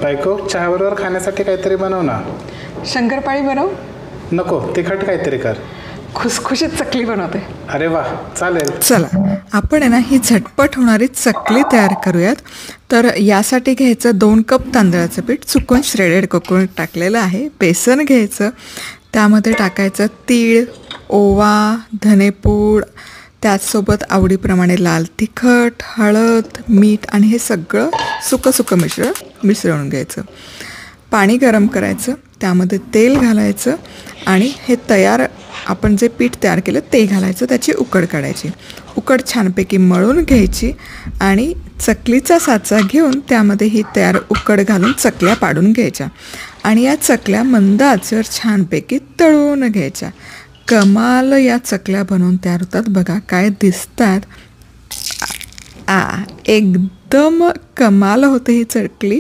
बायको, चहाबरोबर खाण्यासाठी काहीतरी बनव ना. शंकरपाळी बनव. नको, तिखट काहीतरी कर. खुसखुशीत चकली बनवते. अरे वा, चालेल. चला आपण आहे ना ही झटपट होणारी चकली तयार करूयात. तर यासाठी घ्यायचं 2 कप तांदळाचं पीठ, चुकून श्रेडेड कोकोनट टाकलेलं आहे. बेसन घ्यायचं, त्यामध्ये टाकायचं तीळ, ओवा, धनेपूड, त्याचसोबत आवडीप्रमाणे लाल तिखट, हळद, मीठ आणि हे सगळं सुकं मिसळून घ्यायचं. पाणी गरम करायचं, त्यामध्ये तेल घालायचं आणि हे आपण जे पीठ तयार केलं ते घालायचं. त्याची उकड काढायची. उकड छानपैकी मळून घ्यायची आणि चकलीचा साचा घेऊन त्यामध्ये ही तयार उकड घालून चकल्या पाडून घ्यायच्या आणि या चकल्या मंद आचेवर छानपैकी तळून घ्यायच्या. कमाल या चकल्या बनवून तयार होतात. बघा काय दिसतात. एकदम कमाल होते ही चकली.